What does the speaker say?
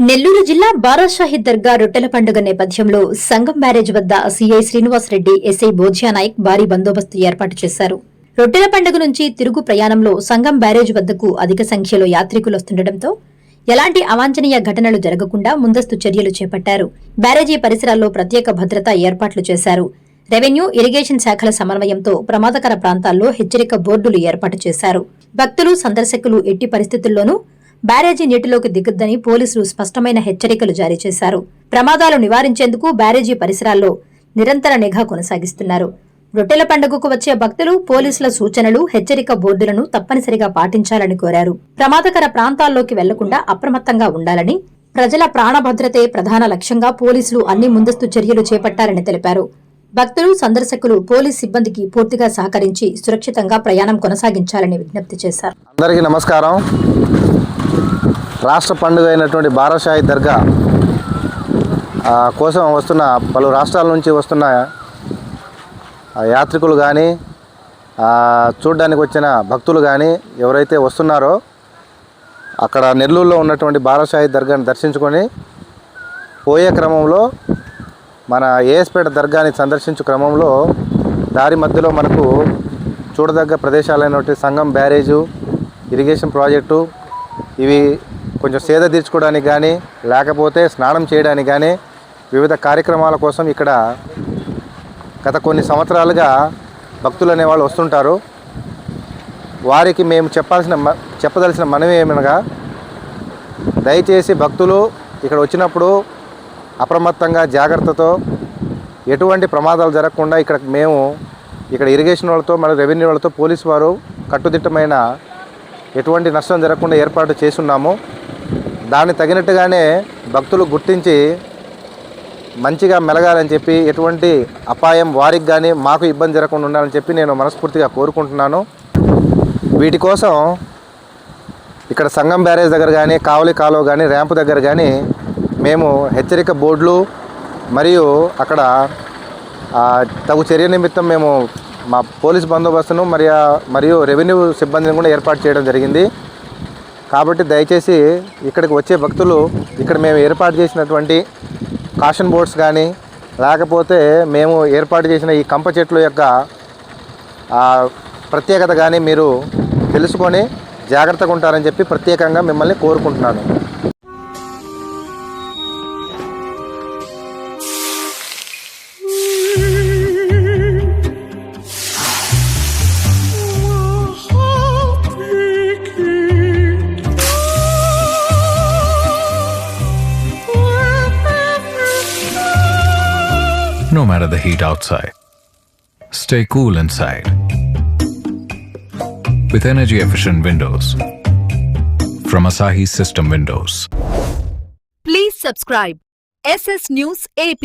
నెల్లూరు జిల్లా బారాషాహి దర్గా రొట్టెల పండుగ నేపథ్యంలో సంగం బ్యారేజ్ వద్ద సీఐ శ్రీనివాసరెడ్డి, ఎస్ఐ బోధ్యానాయక్ భారీ బందోబస్తు ఏర్పాటు చేశారు. రొట్టెల పండుగ నుంచి తిరుగు ప్రయాణంలో సంగం బ్యారేజ్ వద్దకు అధిక సంఖ్యలో యాత్రికులు వస్తుండటంతో ఎలాంటి అవాంఛనీయ ఘటనలు జరగకుండా ముందస్తు చర్యలు చేపట్టారు. బ్యారేజీ పరిసరాల్లో ప్రత్యేక భద్రతా ఏర్పాట్లు చేశారు. రెవెన్యూ, ఇరిగేషన్ శాఖల సమన్వయంతో ప్రమాదకర ప్రాంతాల్లో హెచ్చరిక బోర్డులు ఏర్పాటు చేశారు. భక్తులు, సందర్శకులు ఎట్టి పరిస్థితుల్లోనూ బ్యారేజీ నీటిలోకి దిగొద్దని పోలీసులు స్పష్టమైన హెచ్చరికలు జారీ చేశారు. ప్రమాదాలు నివారించేందుకు బ్యారేజీ పరిసరాల్లో నిరంతర నిఘా కొనసాగిస్తున్నారు. రొట్టెల పండుగకు వచ్చే భక్తులు పోలీసుల సూచనలు, హెచ్చరిక బోర్డులను తప్పనిసరిగా పాటించాలని కోరారు. ప్రమాదకర ప్రాంతాల్లోకి వెళ్లకుండా అప్రమత్తంగా ఉండాలని, ప్రజల ప్రాణభద్రతే ప్రధాన లక్ష్యంగా పోలీసులు అన్ని ముందస్తు చర్యలు చేపట్టారని తెలిపారు. భక్తులు, సందర్శకులు పోలీస్ సిబ్బందికి పూర్తిగా సహకరించి సురక్షితంగా ప్రయాణం కొనసాగించాలని విజ్ఞప్తి చేశారు. అందరికీ నమస్కారం. రాష్ట్ర పండుగ అయినటువంటి బారాషాహి దర్గా కోసం వస్తున్న పలు రాష్ట్రాల నుంచి వస్తున్న యాత్రికులు కానీ, చూడడానికి వచ్చిన భక్తులు కానీ ఎవరైతే వస్తున్నారో అక్కడ నెల్లూరులో ఉన్నటువంటి బారాషాహి దర్గాని దర్శించుకొని పోయే క్రమంలో మన ఏఎస్పేట దర్గాని సందర్శించే క్రమంలో దారి మధ్యలో మనకు చూడదగ్గ ప్రదేశాలైనటువంటి సంగం బ్యారేజు, ఇరిగేషన్ ప్రాజెక్టు, ఇవి కొంచెం సేద తీర్చుకోవడానికి కానీ లేకపోతే స్నానం చేయడానికి కానీ వివిధ కార్యక్రమాల కోసం ఇక్కడ గత కొన్ని భక్తులు అనేవాళ్ళు వస్తుంటారు. వారికి మేము చెప్పదలసిన మనవి ఏమనగా, దయచేసి భక్తులు ఇక్కడ వచ్చినప్పుడు అప్రమత్తంగా, జాగ్రత్తతో, ఎటువంటి ప్రమాదాలు జరగకుండా ఇక్కడ ఇరిగేషన్ వాళ్ళతో, మన రెవెన్యూ వాళ్ళతో, పోలీసు వారు కట్టుదిట్టమైన ఎటువంటి నష్టం జరగకుండా ఏర్పాటు చేస్తున్నాము. దాన్ని తగినట్టుగానే భక్తులు గుర్తించి మంచిగా మెలగాలని చెప్పి, ఎటువంటి అపాయం వారికి కానీ మాకు ఇబ్బంది జరగకుండా ఉండాలని చెప్పి నేను మనస్ఫూర్తిగా కోరుకుంటున్నాను. వీటి కోసం ఇక్కడ సంగం బ్యారేజ్ దగ్గర కానీ, కావలి కాలువ కానీ, ర్యాంపు దగ్గర కానీ మేము హెచ్చరిక బోర్డులు మరియు అక్కడ తగు చర్య నిమిత్తం మేము మా పోలీస్ బందోబస్తును మరియు రెవెన్యూ సిబ్బందిని కూడా ఏర్పాటు చేయడం జరిగింది. కాబట్టి దయచేసి ఇక్కడికి వచ్చే భక్తులు ఇక్కడ మేము ఏర్పాటు చేసినటువంటి కాషన్ బోర్డ్స్ కానీ, లేకపోతే మేము ఏర్పాటు చేసిన ఈ కంప చెట్ల యొక్క ప్రత్యేకత కానీ మీరు తెలుసుకొని జాగ్రత్తగా ఉంటారని చెప్పి ప్రత్యేకంగా మిమ్మల్ని కోరుకుంటున్నాను. No matter the heat outside, stay cool inside with energy-efficient windows from Asahi System Windows. Please subscribe SS News AP.